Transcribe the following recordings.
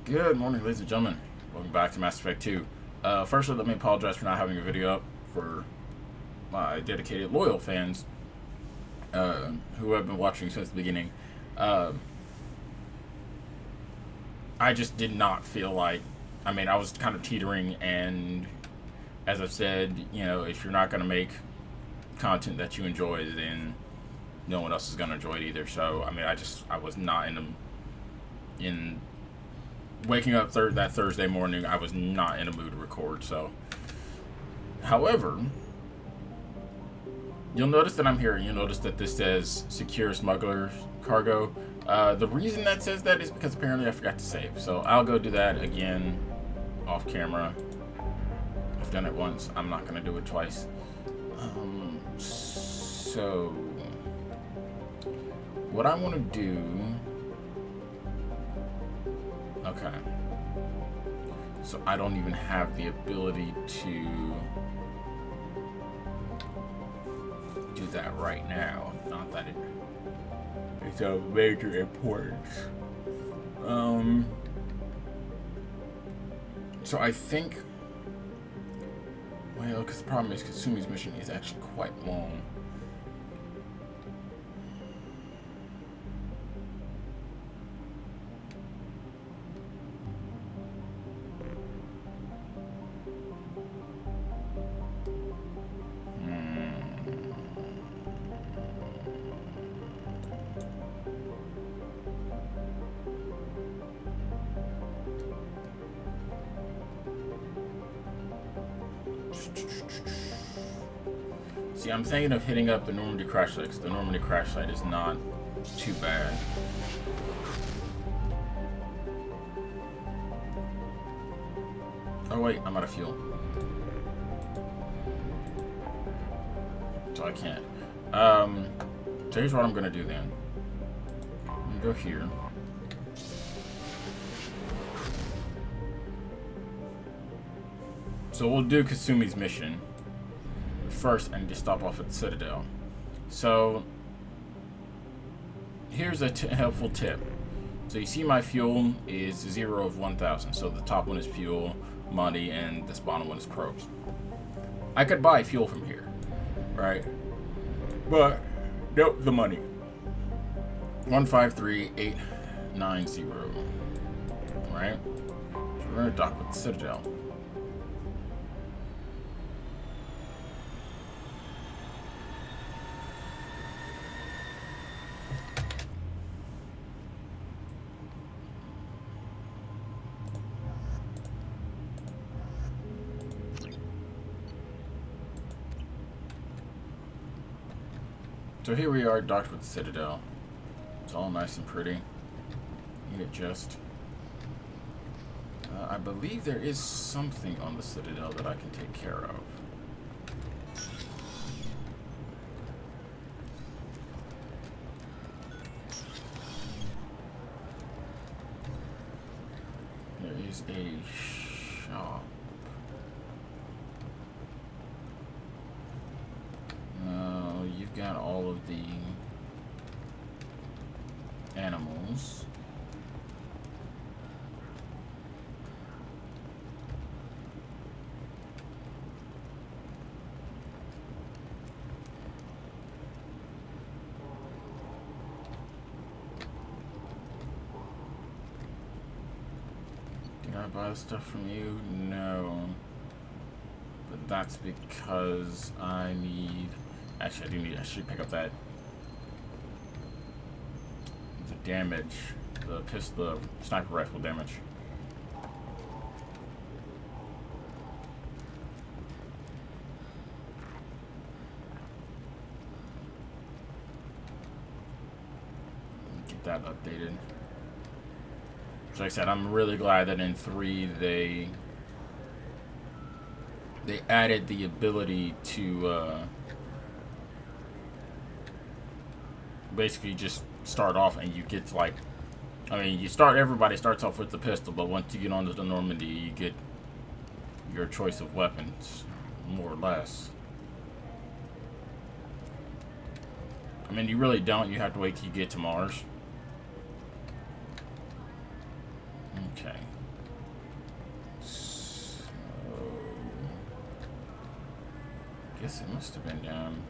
Good morning, ladies and gentlemen. Welcome back to Mass Effect 2. Firstly, let me apologize for not having a video up for my dedicated, loyal fans who have been watching since the beginning. I just did not feel like, I was kind of teetering, and as I've said, if you're not going to make content that you enjoy, then no one else is going to enjoy it either. So, I was not in waking up that Thursday morning, I was not in a mood to record. So, however, you'll notice that I'm here. You'll notice that this says secure smuggler's cargo. The reason that says that is because apparently I forgot to save. So I'll go do that again off camera. I've done it once. I'm not going to do it twice. So what I want to do... Okay. So I don't even have the ability to do that right now. Not that it's of major importance. So I think, well, because the problem is Kasumi's mission is actually quite long. See, I'm thinking of hitting up the Normandy crash site, because the Normandy crash site is not too bad. Oh wait, I'm out of fuel. So I can't. So here's what I'm gonna do then. I'm gonna go here. So we'll do Kasumi's mission. First, I need to stop off at the Citadel. So, here's a helpful tip. So you see my fuel is 0 of 1,000. So the top one is fuel, money, and this bottom one is probes. I could buy fuel from here, right? But, nope, the money. 153890. Right? So we're going to dock with the Citadel. So here we are, docked with the Citadel. It's all nice and pretty. Need it just. I believe there is something on the Citadel that I can take care of. There is a shop. You've got all of the animals. Did I buy the stuff from you? No. But that's because I need... Actually, I should pick up that. The damage, the sniper rifle damage. Get that updated. So like I said, I'm really glad that in 3 they added the ability to basically just start off and you get to everybody starts off with the pistol, but once you get onto the Normandy, you get your choice of weapons, more or less. You really don't. You have to wait till you get to Mars. Okay. So, guess it must have been down.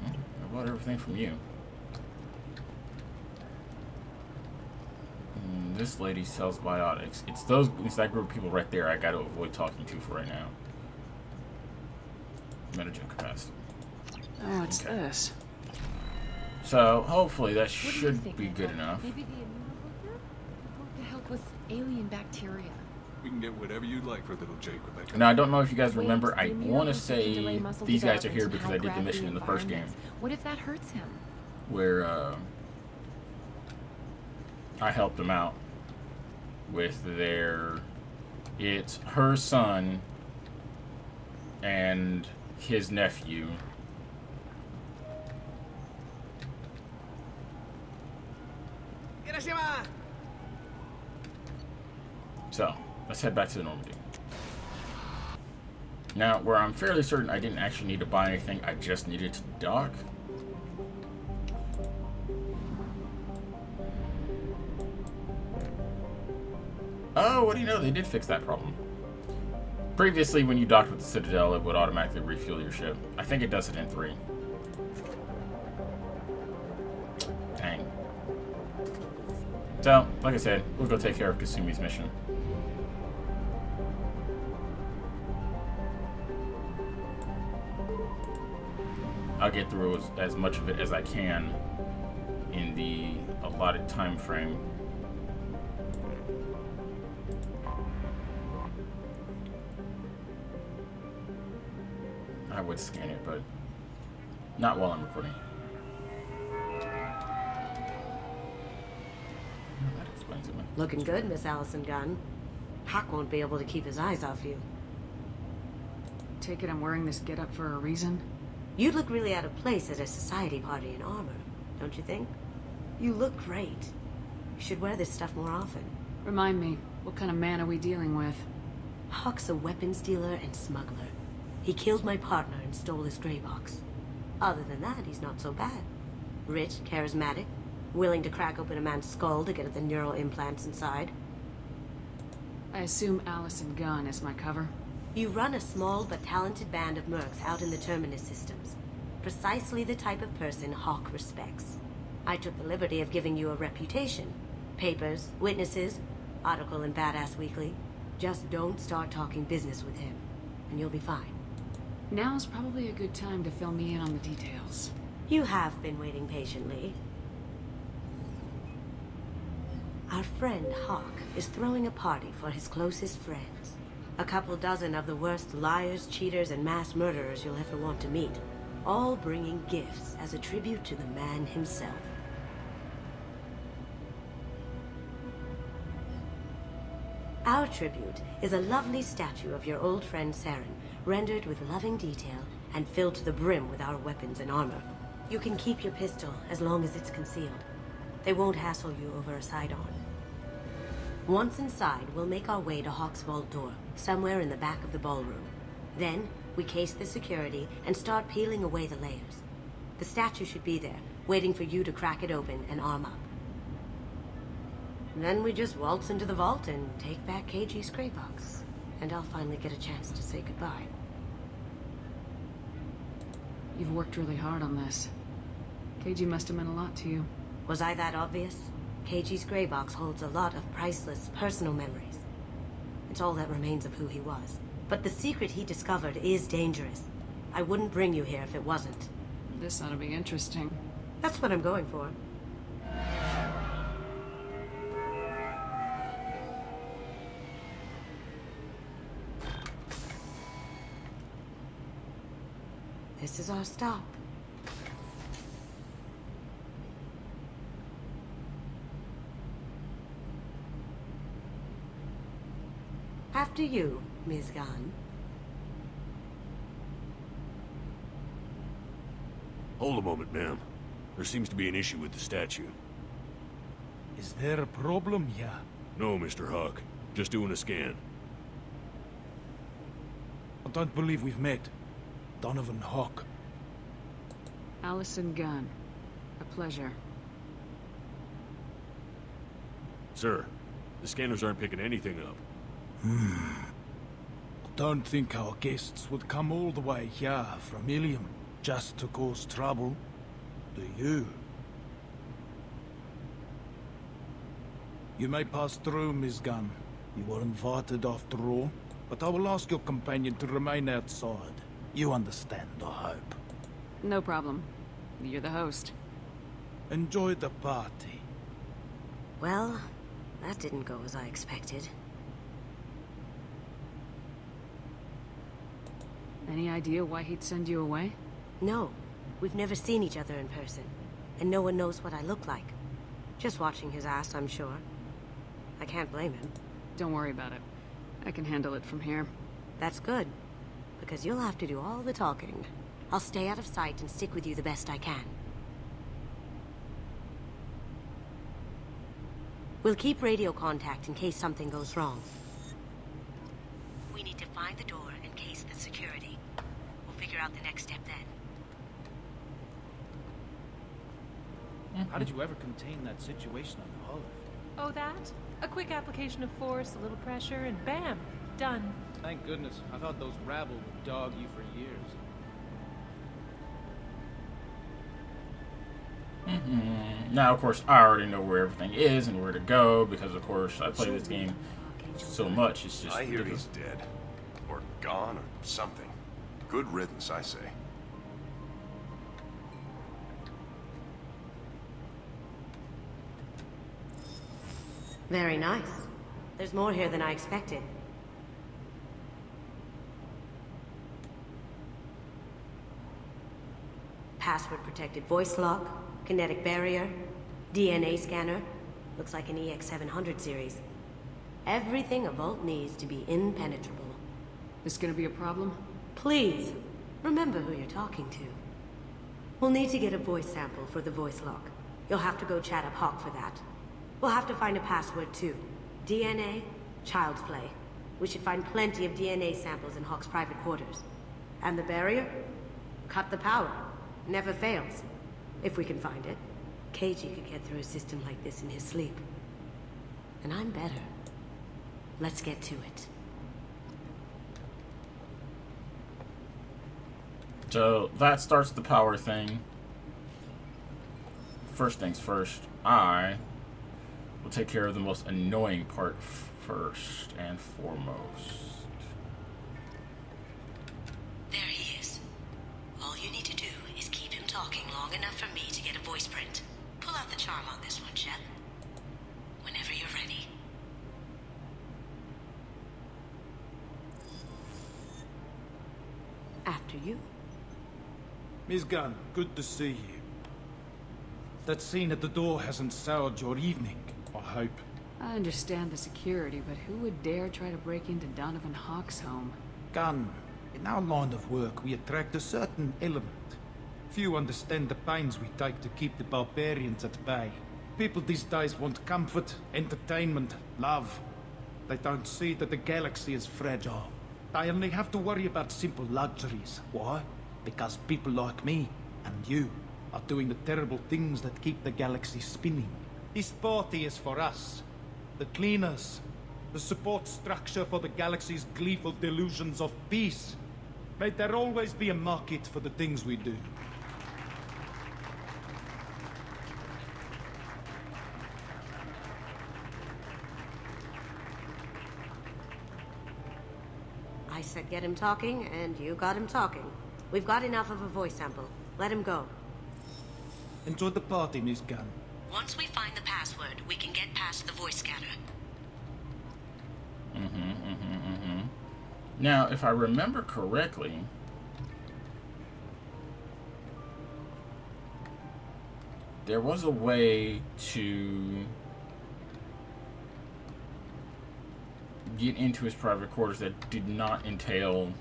I bought everything from you. This lady sells biotics. It's that group of people right there I gotta avoid talking to for right now. Metagen capacity. Oh, what's this? So hopefully that should be good enough. Maybe the immunoblocks to help with alien bacteria. We can get whatever you'd like for little Jake, Rebecca. Now I don't know if you guys remember. Wait, I the want to immunoblocks can delay say muscle these guys are development here in because I did the high-gravity mission in the first game environments. What if that hurts him? where I helped them out with it's her son and his nephew. So, let's head back to the Normandy. Now, where I'm fairly certain I didn't actually need to buy anything, I just needed to dock. Oh, what do you know? They did fix that problem. Previously, when you docked with the Citadel, it would automatically refuel your ship. I think it does it in 3. Dang. So, like I said, we'll go take care of Kasumi's mission. I'll get through as much of it as I can in the allotted time frame. I would scan it, but not while I'm recording. That explains it. Looking good, Miss Allison Gunn. Hawk won't be able to keep his eyes off you. Take it I'm wearing this getup for a reason? You'd look really out of place at a society party in armor, don't you think? You look great. You should wear this stuff more often. Remind me, what kind of man are we dealing with? Hawk's a weapons dealer and smuggler. He killed my partner and stole his gray box. Other than that, he's not so bad. Rich, charismatic, willing to crack open a man's skull to get at the neural implants inside. I assume Allison Gunn is my cover? You run a small but talented band of mercs out in the Terminus systems. Precisely the type of person Hawk respects. I took the liberty of giving you a reputation. Papers, witnesses, article in Badass Weekly. Just don't start talking business with him, and you'll be fine. Now's probably a good time to fill me in on the details. You have been waiting patiently. Our friend Hawk is throwing a party for his closest friends. A couple dozen of the worst liars, cheaters, and mass murderers you'll ever want to meet. All bringing gifts as a tribute to the man himself. Our tribute is a lovely statue of your old friend Saren, rendered with loving detail and filled to the brim with our weapons and armor. You can keep your pistol as long as it's concealed. They won't hassle you over a side-on. Once inside, we'll make our way to Hawk's vault door, somewhere in the back of the ballroom. Then, we case the security and start peeling away the layers. The statue should be there, waiting for you to crack it open and arm up. Then we just waltz into the vault and take back KG's gray box. And I'll finally get a chance to say goodbye. You've worked really hard on this. KG must have meant a lot to you. Was I that obvious? KG's gray box holds a lot of priceless personal memories. It's all that remains of who he was. But the secret he discovered is dangerous. I wouldn't bring you here if it wasn't. This ought to be interesting. That's what I'm going for. This is our stop. After you, Ms. Gunn. Hold a moment, ma'am. There seems to be an issue with the statue. Is there a problem? Yeah. No, Mr. Hawk. Just doing a scan. I don't believe we've met. Donovan Hawk. Allison Gunn. A pleasure. Sir, the scanners aren't picking anything up. Don't think our guests would come all the way here from Ilium just to cause trouble, do you? You may pass through, Miss Gunn. You were invited after all, but I will ask your companion to remain outside. You understand, I hope. No problem. You're the host. Enjoy the party. Well, that didn't go as I expected. Any idea why he'd send you away? No, we've never seen each other in person, and no one knows what I look like. Just watching his ass, I'm sure. I can't blame him. Don't worry about it. I can handle it from here. That's good, because you'll have to do all the talking. I'll stay out of sight and stick with you the best I can. We'll keep radio contact in case something goes wrong. We need to find the door and case the security. We'll figure out the next step then. How did you ever contain that situation on the Hull? Oh, that? A quick application of force, a little pressure, and bam! Done. Thank goodness. I thought those rabble would dog you for years. Now, of course, I already know where everything is and where to go because, of course, I play this game so much. It's just I hear ridiculous. he's dead. Or gone, or something. Good riddance, I say. Very nice. There's more here than I expected. Password-protected voice lock, kinetic barrier, DNA scanner. Looks like an EX700 series. Everything a Vault needs to be impenetrable. This gonna be a problem? Please, remember who you're talking to. We'll need to get a voice sample for the voice lock. You'll have to go chat up Hawk for that. We'll have to find a password too. DNA, child's play. We should find plenty of DNA samples in Hawk's private quarters. And the barrier? Cut the power. Never fails. If we can find it. KG could get through a system like this in his sleep. And I'm better. Let's get to it. So that starts the power thing. First things first, I will take care of the most annoying part first and foremost. There he is. All you need to do is keep him talking long enough for me to get a voice print. Pull out the charm on this one, Shep. Whenever you're ready. After you. Miss Gunn, good to see you. That scene at the door hasn't soured your evening, I hope. I understand the security, but who would dare try to break into Donovan Hawk's home? Gunn, in our line of work, we attract a certain element. Few understand the pains we take to keep the barbarians at bay. People these days want comfort, entertainment, love. They don't see that the galaxy is fragile. They only have to worry about simple luxuries. Why? Because people like me and you are doing the terrible things that keep the galaxy spinning. This party is for us, the cleaners, the support structure for the galaxy's gleeful delusions of peace. May there always be a market for the things we do. I said get him talking, and you got him talking. We've got enough of a voice sample. Let him go. Enjoy the party, Miss Gunn. Once we find the password, we can get past the voice scanner. Now, if I remember correctly, there was a way to get into his private quarters that did not entail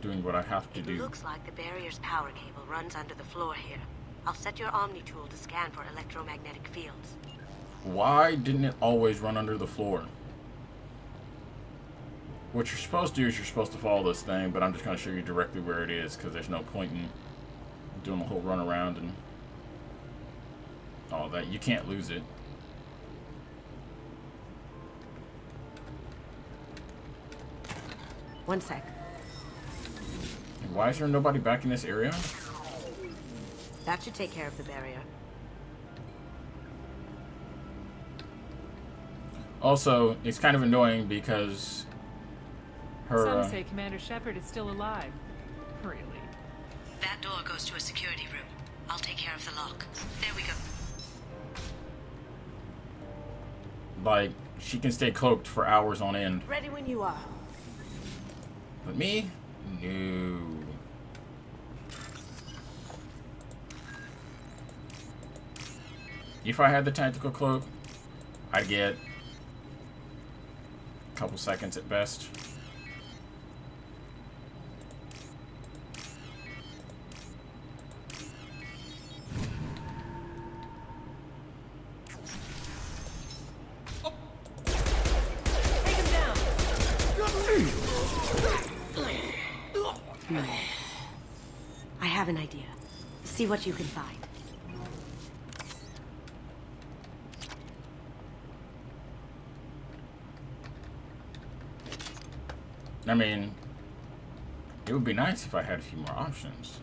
doing what I have to do. Looks like the barrier's power cable runs under the floor here. I'll set your Omni tool to scan for electromagnetic fields. Why didn't it always run under the floor? What you're supposed to do is you're supposed to follow this thing, but I'm just going to show you directly where it is because there's no point in doing the whole run around and all that. You can't lose it. One sec. And why is there nobody back in this area? That should take care of the barrier. Also, it's kind of annoying because her... Some say Commander Shepard is still alive. Really? That door goes to a security room. I'll take care of the lock. There we go. like, she can stay cloaked for hours on end. Ready when you are. But me? No. If I had the tactical cloak, I'd get a couple seconds at best. Take him down. I have an idea. See what you can find. I mean, it would be nice if I had a few more options.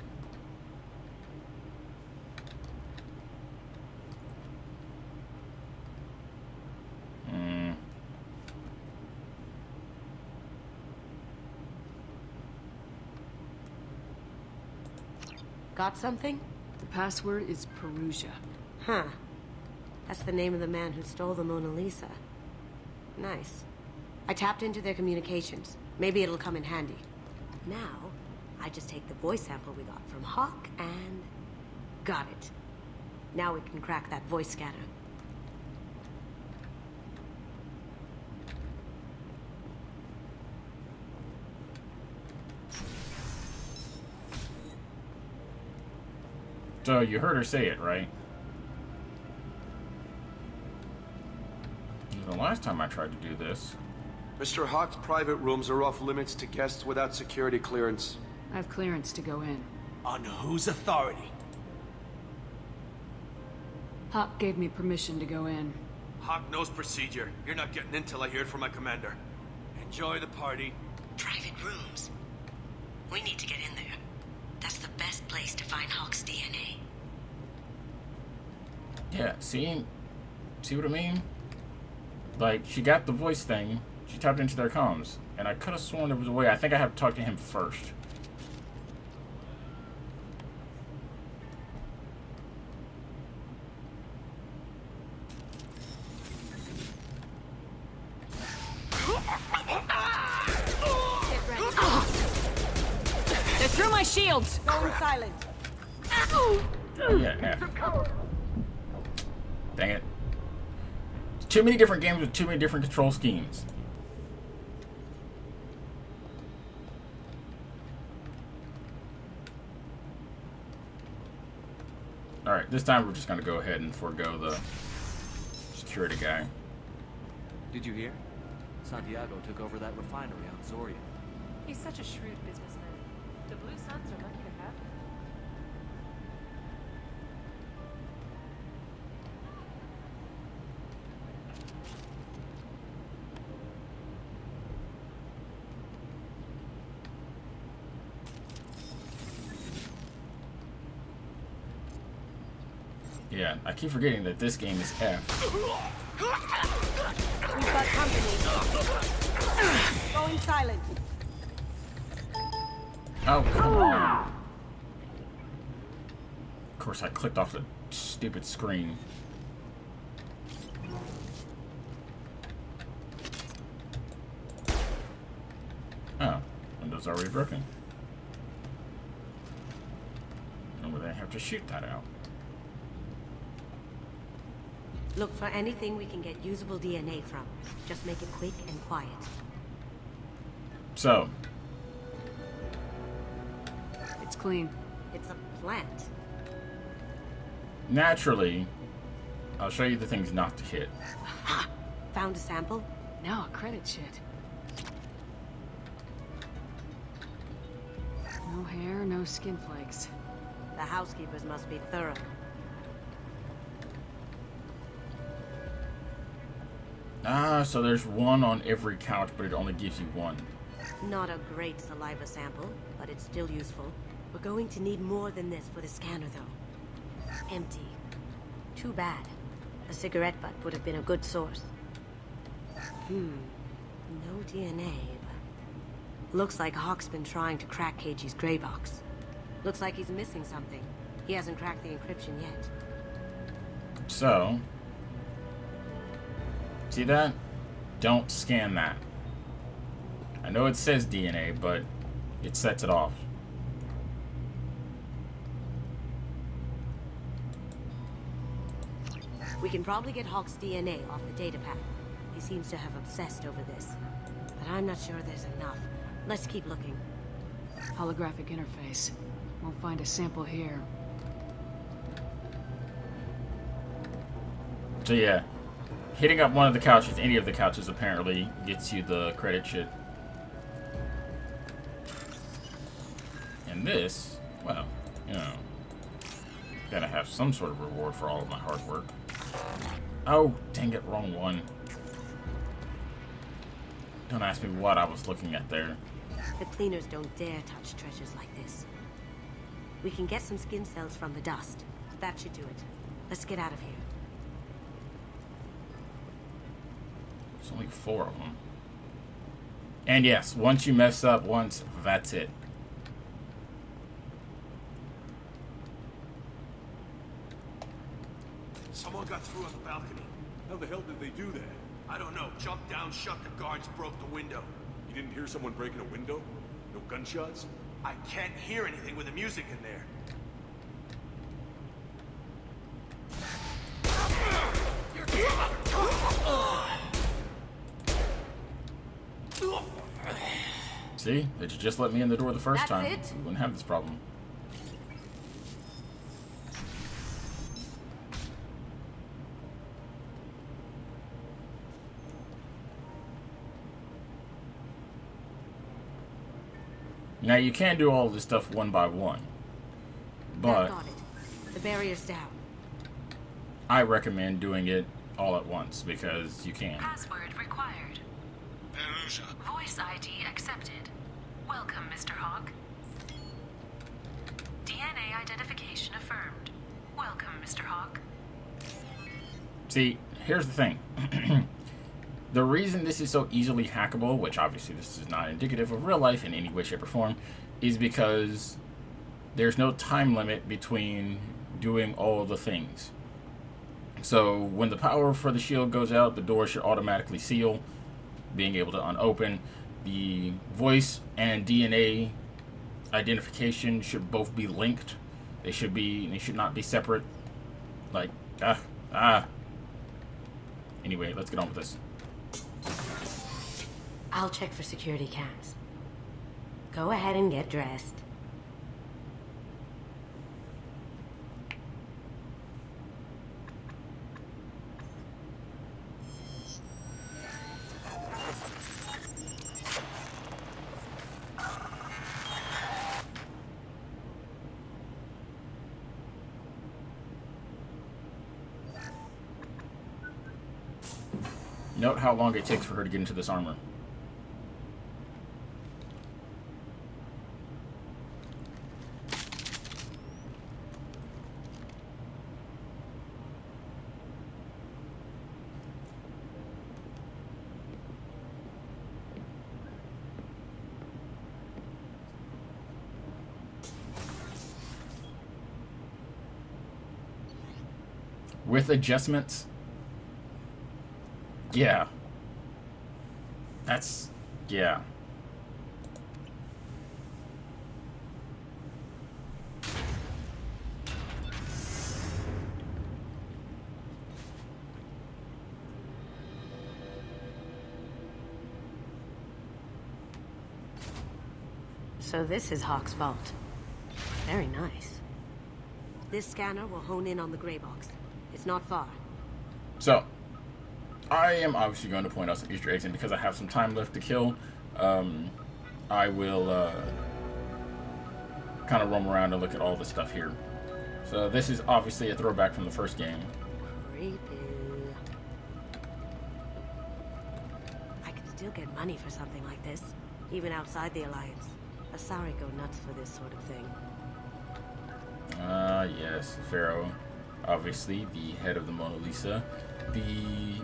Got something? The password is Perugia. Huh. That's the name of the man who stole the Mona Lisa. Nice. I tapped into their communications. Maybe it'll come in handy. Now, I just take the voice sample we got from Hawk and... got it. Now we can crack that voice scanner. So, you heard her say it, right? The last time I tried to do this... Mr. Hawk's private rooms are off limits to guests without security clearance. I have clearance to go in. On whose authority? Hawk gave me permission to go in. Hawk knows procedure. You're not getting in till I hear it from my commander. Enjoy the party. Private rooms. We need to get in there. That's the best place to find Hawk's DNA. Yeah, see what I mean? Like, she got the voice thing, she tapped into their comms, and I could have sworn there was a way. I think I have to talk to him first. They're through my shields! Going silent. Oh, yeah, yeah. Dang it. Too many different games with too many different control schemes. Alright, this time we're just gonna go ahead and forego the security guy. Did you hear? Santiago took over that refinery on Zoria. He's such a shrewd businessman. The Blue Suns are lucky to have him. Yeah, I keep forgetting that this game is F. We've got company. Going silent. Oh, come on. Of course, I clicked off the stupid screen. Oh, window's already broken. And we're gonna have to shoot that out. Look for anything we can get usable DNA from. Just make it quick and quiet. So, It's clean. It's a plant. naturally, I'll show you the things not to hit. Ha! Found a sample? No, credit shit. No hair, no skin flakes. The housekeepers must be thorough. Ah, so there's one on every couch, but it only gives you one. Not a great saliva sample, but it's still useful. We're going to need more than this for the scanner, though. Empty. Too bad. A cigarette butt would have been a good source. No DNA, but... Looks like Hawk's been trying to crack KG's gray box. Looks like he's missing something. He hasn't cracked the encryption yet. So... See that? Don't scan that. I know it says DNA, but it sets it off. We can probably get Hawk's DNA off the data pad. He seems to have obsessed over this. But I'm not sure there's enough. Let's keep looking. Holographic interface. Won't find a sample here. So yeah, hitting up one of the couches, any of the couches apparently, gets you the credit shit. And this, well, you know, gotta have some sort of reward for all of my hard work. Oh, dang it, wrong one. Don't ask me what I was looking at there. The cleaners don't dare touch treasures like this. We can get some skin cells from the dust. That should do it. Let's get out of here. There's only 4 of them. And yes, once you mess up once, that's it. Someone got through on the balcony. How the hell did they do that? I don't know. Jumped down, shut the guards, broke the window. You didn't hear someone breaking a window? No gunshots? I can't hear anything with the music in there. See? They just let me in the door the first That's time. it? We wouldn't have this problem. Now, you can do all this stuff one by one, but Got it. The barrier's down. I recommend doing it all at once because you can. Password required. Voice ID accepted. Welcome, Mr. Hawk. DNA identification affirmed. Welcome, Mr. Hawk. See, here's the thing. The reason this is so easily hackable, which obviously this is not indicative of real life in any way, shape, or form, is because there's no time limit between doing all the things. So when the power for the shield goes out, the door should automatically seal, being able to unopen. The voice and DNA identification should both be linked. They should not be separate. Like, Anyway, let's get on with this. I'll check for security cams. Go ahead and get dressed. Note how long it takes for her to get into this armor. With adjustments, yeah. Yeah. So this is Hawk's vault. Very nice. This scanner will hone in on the gray box. It's not far. So, I am obviously going to point out some Easter eggs, and because I have some time left to kill, I will kind of roam around and look at all the stuff here. So this is obviously a throwback from the first game. Creepy. I could still get money for something like this, even outside the Alliance. Asari go nuts for this sort of thing. Yes, Pharaoh. Obviously, the head of the Mona Lisa. The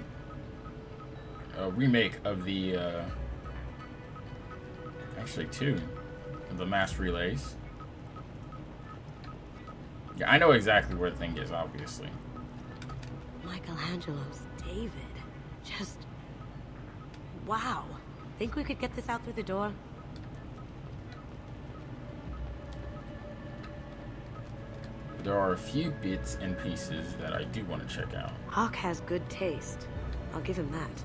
remake of the... actually, two. The mass relays. Yeah, I know exactly where the thing is, obviously. Michelangelo's David. Just... wow. Think we could get this out through the door? There are a few bits and pieces that I do want to check out. Hawk has good taste. I'll give him that.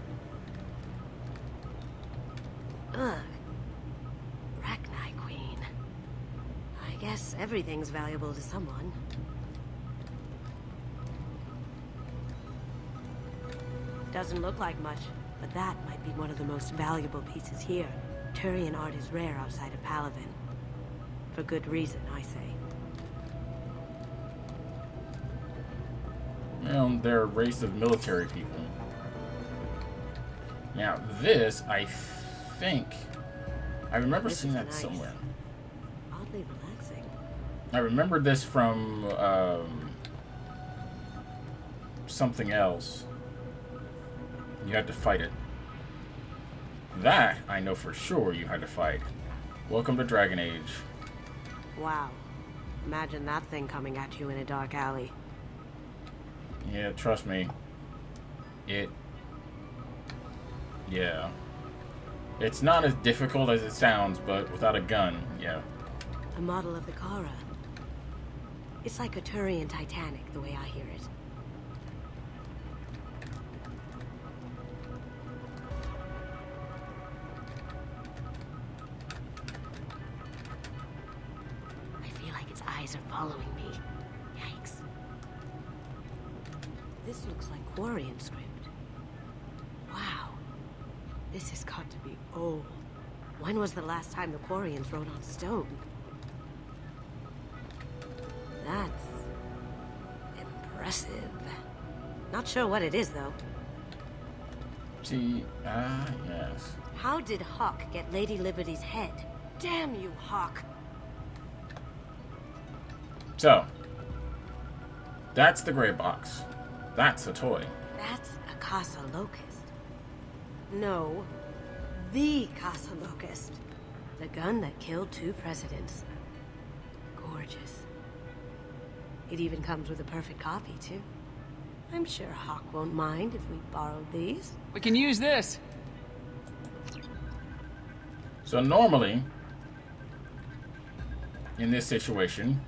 Ugh. Rachni Queen. I guess everything's valuable to someone. Doesn't look like much, but that might be one of the most valuable pieces here. Turian art is rare outside of Palaven. For good reason, I say. Well, they're a race of military people. Now, this, I think... I remember seeing that somewhere. Oddly relaxing. I remember this from, something else. You had to fight it. That, I know for sure you had to fight. Welcome to Dragon Age. Wow. Imagine that thing coming at you in a dark alley. Yeah, trust me. Yeah. It's not as difficult as it sounds, but without a gun, yeah. A model of the Kara. It's like a Turian Titanic, the way I hear it. I feel like its eyes are following me. Yikes. This looks like Quarian script. Wow. This has got to be old. When was the last time the Quarians wrote on stone? That's... impressive. Not sure what it is, though. See, yes. How did Hawk get Lady Liberty's head? Damn you, Hawk! So, that's the gray box. That's a toy. That's a Casa Locust. No, the Casa Locust. The gun that killed 2 presidents. Gorgeous. It even comes with a perfect copy, too. I'm sure Hawk won't mind if we borrowed these. We can use this. So normally, in this situation...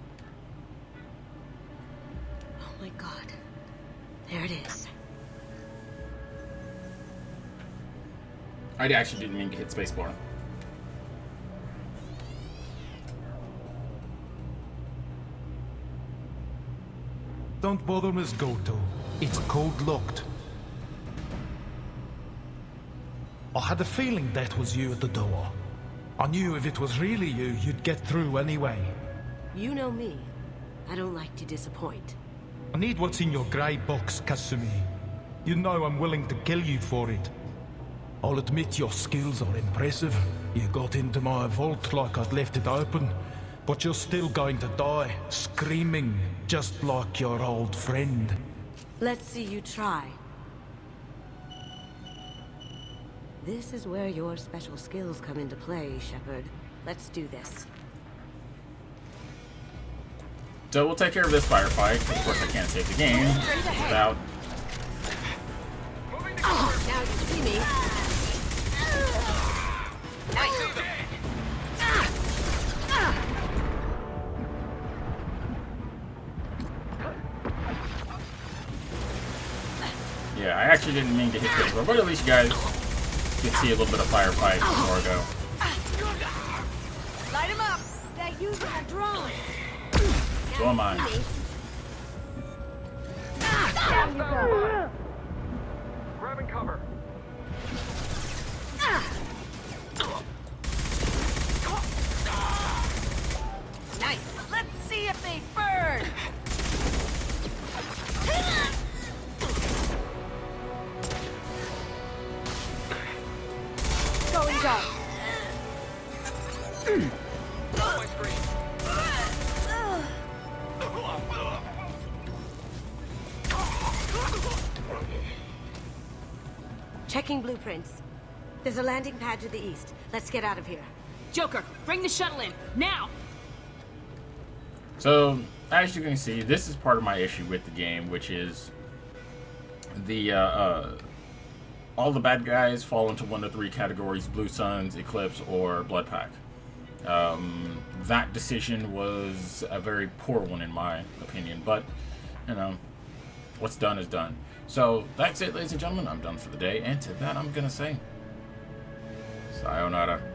Oh my god. There it is. I actually didn't mean to hit spacebar. Don't bother, Miss Goto. It's code locked. I had a feeling that was you at the door. I knew if it was really you, you'd get through anyway. You know me. I don't like to disappoint. I need what's in your grey box, Kasumi. You know I'm willing to kill you for it. I'll admit your skills are impressive. You got into my vault like I'd left it open, but you're still going to die, screaming, just like your old friend. Let's see you try. This is where your special skills come into play, Shepard. Let's do this. So we'll take care of this firefight. Of course, I can't save the game without... Oh, now you see me. Yeah, I actually didn't mean to hit this, but at least you guys get to see a little bit of firefight before I go. Light him up! They're using a drone! So am I. Grabbing cover. Nice. Checking blueprints. There's a landing pad to the east. Let's get out of here. Joker, bring the shuttle in, now! So, as you can see, this is part of my issue with the game, which is the, all the bad guys fall into one of three categories: Blue Suns, Eclipse, or Blood Pack. That decision was a very poor one in my opinion, but, you know, what's done is done. So, that's it, ladies and gentlemen. I'm done for the day, and to that I'm gonna say, sayonara.